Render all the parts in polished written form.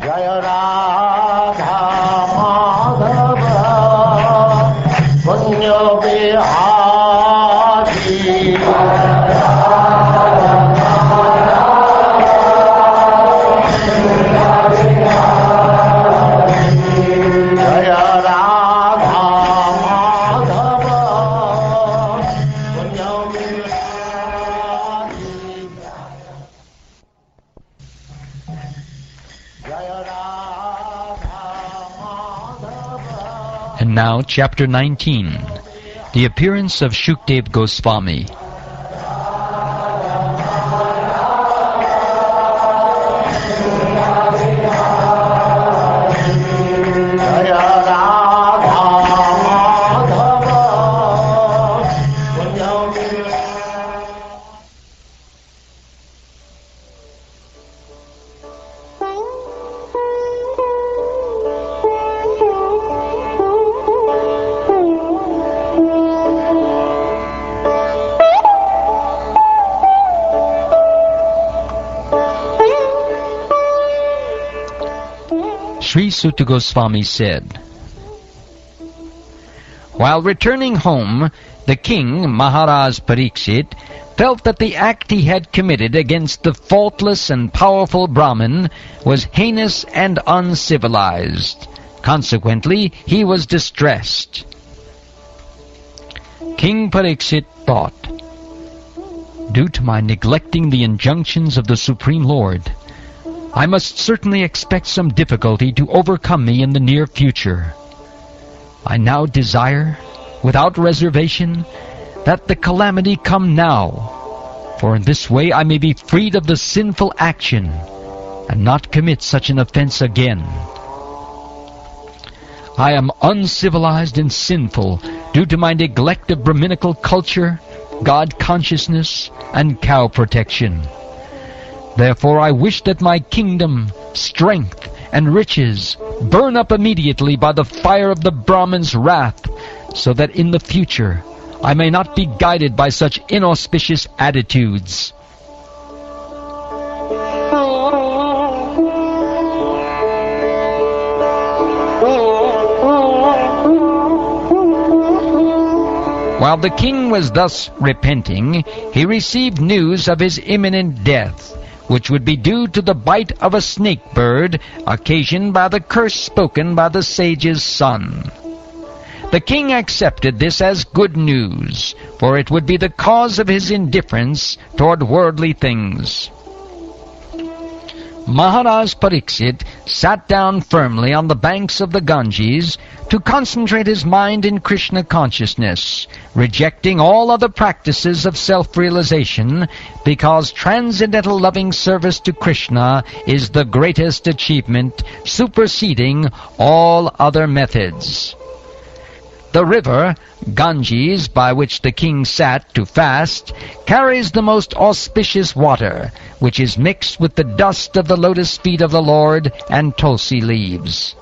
Jaya Radha Madhava Punya Bihari Jaya Radha Madhava Punya Bihari Jaya Radha Madhava. And now, Chapter 19, The Appearance of Shukdev Goswami. Jaya Radha Madhava Punya Bihari Sri Suta Goswami said, while returning home, the king, Maharaj Pariksit, felt that the act he had committed against the faultless and powerful Brahmin was heinous and uncivilized. Consequently, he was distressed. King Pariksit thought, due to my neglecting the injunctions of the Supreme Lord, I must certainly expect some difficulty to overcome me in the near future. I now desire, without reservation, that the calamity come now, for in this way I may be freed of the sinful action, and not commit such an offense again. I am uncivilized and sinful due to my neglect of Brahminical culture, God consciousness, and cow protection. Therefore I wish that my kingdom, strength, and riches burn up immediately by the fire of the Brahmin's wrath, so that in the future I may not be guided by such inauspicious attitudes. While the king was thus repenting, he received news of his imminent death, which would be due to the bite of a snake bird occasioned by the curse spoken by the sage's son. The king accepted this as good news, for it would be the cause of his indifference toward worldly things. Maharaj Pariksit sat down firmly on the banks of the Ganges to concentrate his mind in Krishna consciousness, rejecting all other practices of self-realization, because transcendental loving service to Krishna is the greatest achievement, superseding all other methods. The river, Ganges, by which the king sat to fast, carries the most auspicious water, which is mixed with the dust of the lotus feet of the Lord and tulsi leaves.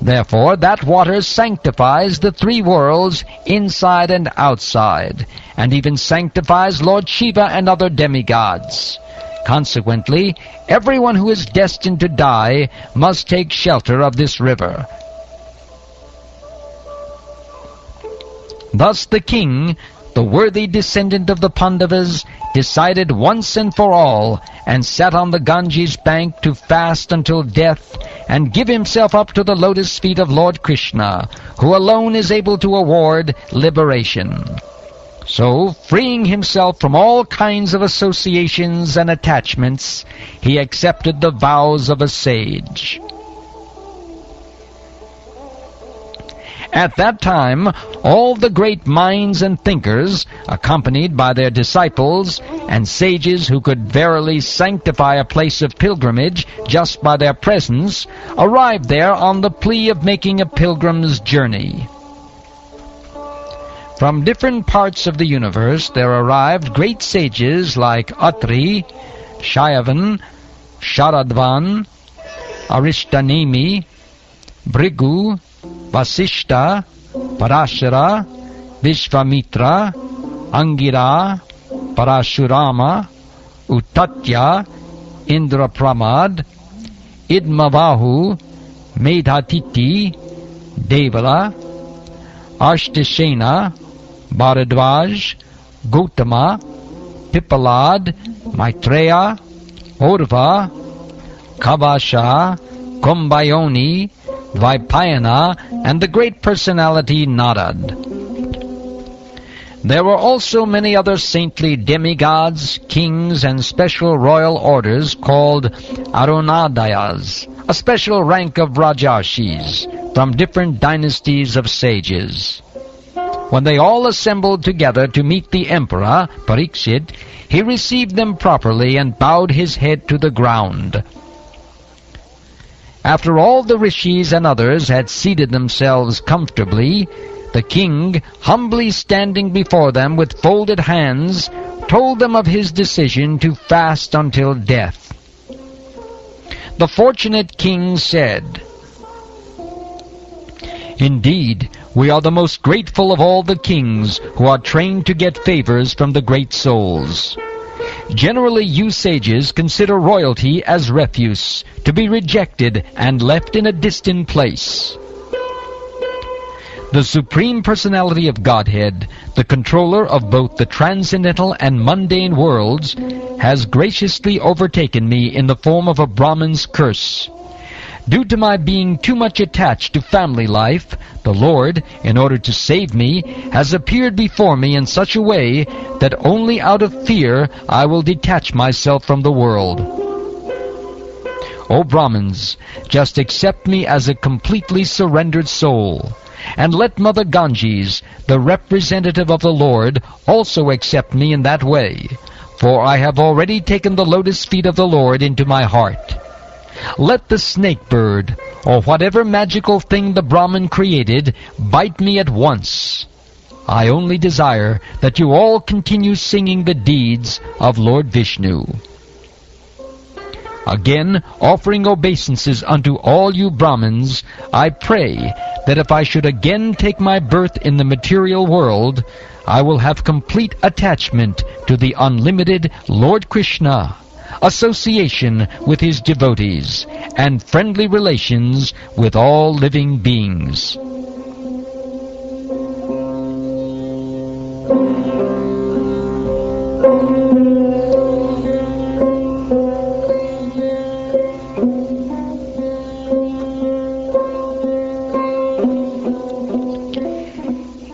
Therefore that water sanctifies the three worlds, inside and outside, and even sanctifies Lord Shiva and other demigods. Consequently, everyone who is destined to die must take shelter of this river. Thus the king, the worthy descendant of the Pandavas, decided once and for all, and sat on the Ganges bank to fast until death, and give himself up to the lotus feet of Lord Krishna, who alone is able to award liberation. So, freeing himself from all kinds of associations and attachments, he accepted the vows of a sage. At that time, all the great minds and thinkers, accompanied by their disciples, and sages who could verily sanctify a place of pilgrimage just by their presence, arrived there on the plea of making a pilgrim's journey. From different parts of the universe there arrived great sages like Atri, Shayavan, Sharadvan, Arishtanemi, Bhrigu, Vasishta, Parashara, Vishvamitra, Angira, Parashurama, Uttatya, Indrapramad, Idmavahu, Medhatiti, Devala, Ashtashena, Bharadvaj, Gautama, Pipalad, Maitreya, Urva, Kavasha, Kumbhayoni, Vaipayana, and the great personality Narad. There were also many other saintly demigods, kings, and special royal orders called Arunadayas, a special rank of Rajarshis from different dynasties of sages. When they all assembled together to meet the emperor, Pariksit, he received them properly and bowed his head to the ground. After all the rishis and others had seated themselves comfortably, the king, humbly standing before them with folded hands, told them of his decision to fast until death. The fortunate king said, "Indeed, we are the most grateful of all the kings who are trained to get favors from the great souls. Generally, you sages consider royalty as refuse, to be rejected and left in a distant place. The Supreme Personality of Godhead, the controller of both the transcendental and mundane worlds, has graciously overtaken me in the form of a Brahmin's curse. Due to my being too much attached to family life, the Lord, in order to save me, has appeared before me in such a way that only out of fear I will detach myself from the world. O Brahmins, just accept me as a completely surrendered soul, and let Mother Ganges, the representative of the Lord, also accept me in that way, for I have already taken the lotus feet of the Lord into my heart. Let the snake bird, or whatever magical thing the Brahmin created, bite me at once. I only desire that you all continue singing the deeds of Lord Vishnu." Again, offering obeisances unto all you Brahmins, I pray that if I should again take my birth in the material world, I will have complete attachment to the unlimited Lord Krishna, association with his devotees, and friendly relations with all living beings.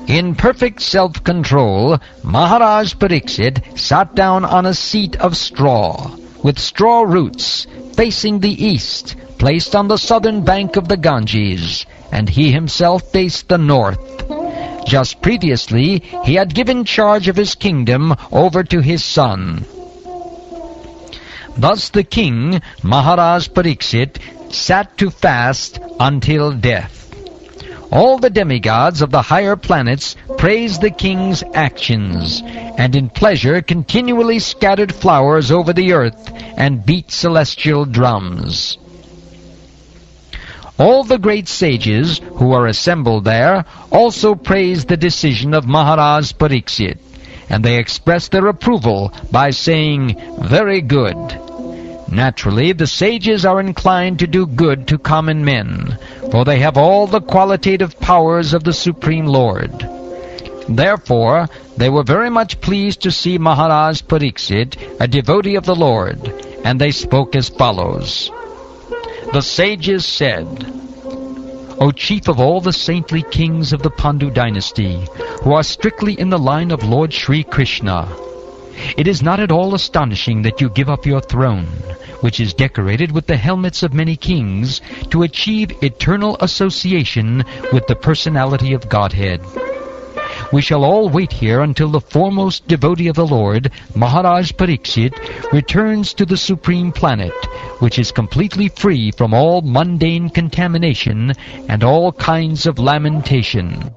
In perfect self-control, Maharaj Pariksit sat down on a seat of straw, with straw roots, facing the east, placed on the southern bank of the Ganges, and he himself faced the north. Just previously, he had given charge of his kingdom over to his son. Thus the king, Maharaj Pariksit, sat to fast until death. All the demigods of the higher planets praised the king's actions, and in pleasure continually scattered flowers over the earth and beat celestial drums. All the great sages who are assembled there also praised the decision of Maharaj Pariksit, and they expressed their approval by saying, "Very good." Naturally, the sages are inclined to do good to common men, for they have all the qualitative powers of the Supreme Lord. Therefore, they were very much pleased to see Maharaj Pariksit, a devotee of the Lord, and they spoke as follows. The sages said, "O chief of all the saintly kings of the Pandu dynasty, who are strictly in the line of Lord Sri Krishna, it is not at all astonishing that you give up your throne, which is decorated with the helmets of many kings, to achieve eternal association with the personality of Godhead. We shall all wait here until the foremost devotee of the Lord, Maharaj Pariksit, returns to the supreme planet, which is completely free from all mundane contamination and all kinds of lamentation."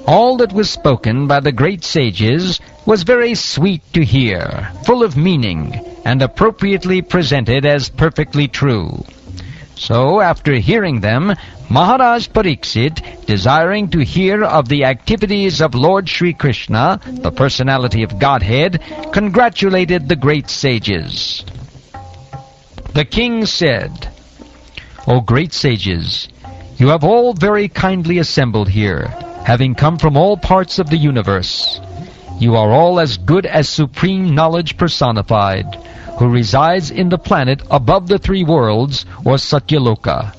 All that was spoken by the great sages was very sweet to hear, full of meaning, and appropriately presented as perfectly true. So, after hearing them, Maharaj Pariksit, desiring to hear of the activities of Lord Sri Krishna, the personality of Godhead, congratulated the great sages. The king said, "O great sages, you have all very kindly assembled here, having come from all parts of the universe. You are all as good as supreme knowledge personified, who resides in the planet above the three worlds, or Satyaloka.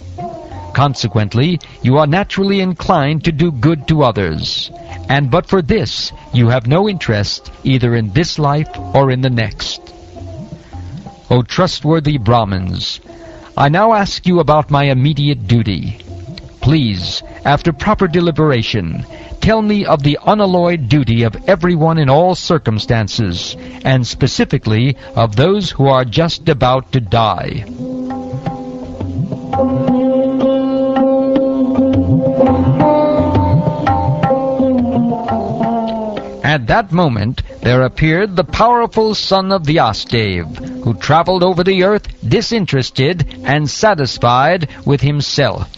Consequently, you are naturally inclined to do good to others, and but for this, you have no interest either in this life or in the next. O trustworthy Brahmins, I now ask you about my immediate duty. Please, after proper deliberation, tell me of the unalloyed duty of everyone in all circumstances, and specifically of those who are just about to die." At that moment, there appeared the powerful son of Vyasadeva, who traveled over the earth disinterested and satisfied with himself.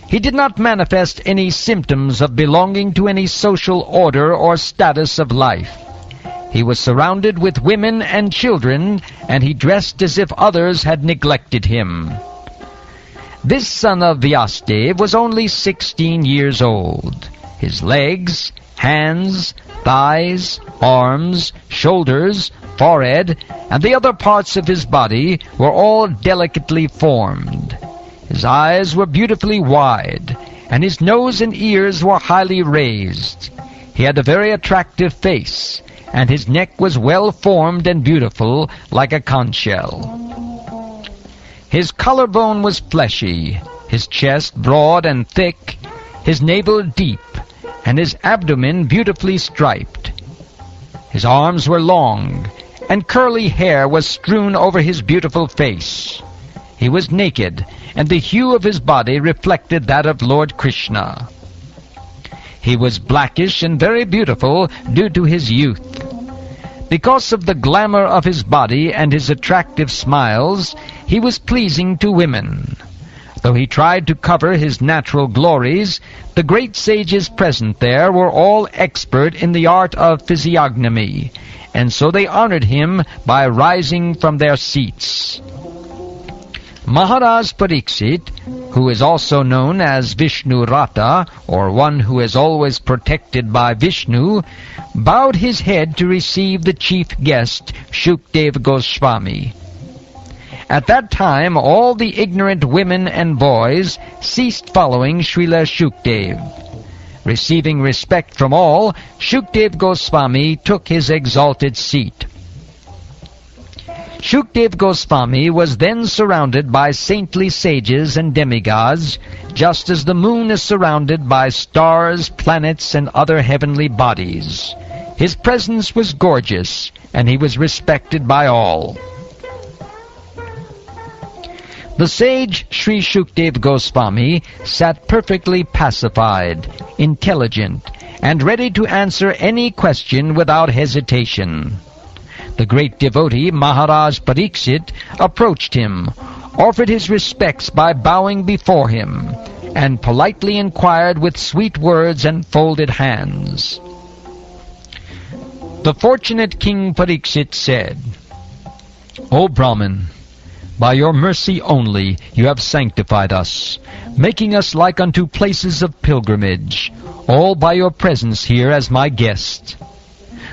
He did not manifest any symptoms of belonging to any social order or status of life. He was surrounded with women and children, and he dressed as if others had neglected him. This son of Vyasadeva was only 16 years old. His legs, hands, thighs, arms, shoulders, forehead, and the other parts of his body were all delicately formed. His eyes were beautifully wide, and his nose and ears were highly raised. He had a very attractive face, and his neck was well formed and beautiful, like a conch shell. His collarbone was fleshy, his chest broad and thick, his navel deep, and his abdomen beautifully striped. His arms were long, and curly hair was strewn over his beautiful face. He was naked, and the hue of his body reflected that of Lord Krishna. He was blackish and very beautiful due to his youth. Because of the glamour of his body and his attractive smiles, he was pleasing to women. Though he tried to cover his natural glories, the great sages present there were all expert in the art of physiognomy, and so they honored him by rising from their seats. Maharaj Pariksit, who is also known as Vishnu Rata, or one who is always protected by Vishnu, bowed his head to receive the chief guest, Shukdev Goswami. At that time, all the ignorant women and boys ceased following Srila Shukdev. Receiving respect from all, Shukdev Goswami took his exalted seat. Shukdev Goswami was then surrounded by saintly sages and demigods, just as the moon is surrounded by stars, planets, and other heavenly bodies. His presence was gorgeous, and he was respected by all. The sage Sri Shukdev Goswami sat perfectly pacified, intelligent, and ready to answer any question without hesitation. The great devotee Maharaj Pariksit approached him, offered his respects by bowing before him, and politely inquired with sweet words and folded hands. The fortunate King Pariksit said, "O Brahmin, by your mercy only you have sanctified us, making us like unto places of pilgrimage, all by your presence here as my guest.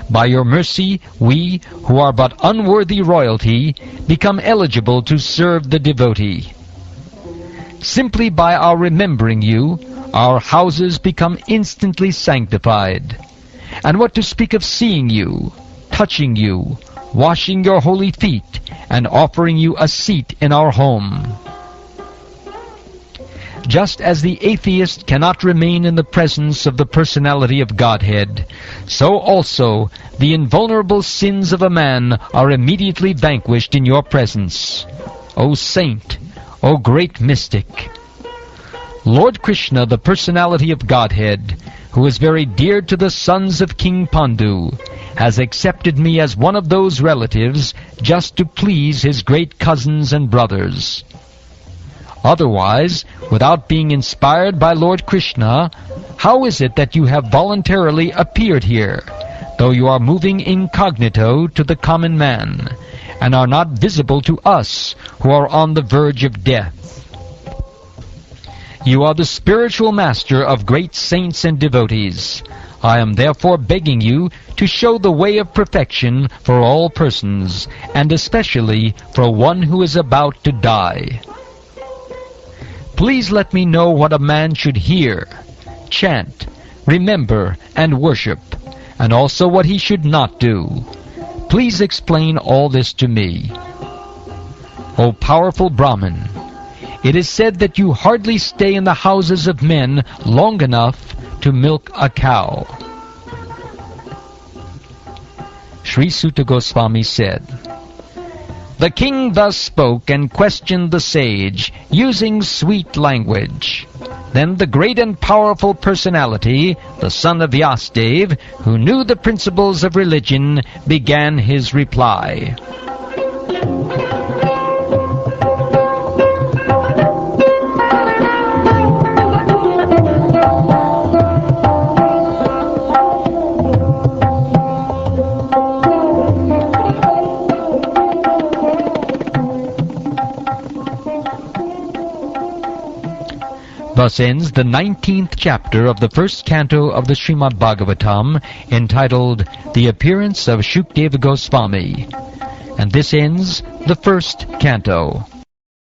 By your mercy, we, who are but unworthy royalty, become eligible to serve the devotee. Simply by our remembering you, our houses become instantly sanctified. And what to speak of seeing you, touching you, washing your holy feet, and offering you a seat in our home. Just as the atheist cannot remain in the presence of the personality of Godhead, so also the invulnerable sins of a man are immediately vanquished in your presence. O saint, O great mystic! Lord Krishna, the personality of Godhead, who is very dear to the sons of King Pandu, has accepted me as one of those relatives just to please his great cousins and brothers. Otherwise, without being inspired by Lord Krishna, how is it that you have voluntarily appeared here, though you are moving incognito to the common man, and are not visible to us who are on the verge of death? You are the spiritual master of great saints and devotees. I am therefore begging you to show the way of perfection for all persons, and especially for one who is about to die. Please let me know what a man should hear, chant, remember, and worship, and also what he should not do. Please explain all this to me. O powerful Brahmin, it is said that you hardly stay in the houses of men long enough to milk a cow. Sri Suta Goswami said, "The king thus spoke and questioned the sage, using sweet language. Then the great and powerful personality, the son of Vyasadeva, who knew the principles of religion, began his reply. Thus ends the 19th chapter of the first canto of the Srimad Bhagavatam, entitled The Appearance of Shukdeva Goswami. And this ends the first canto.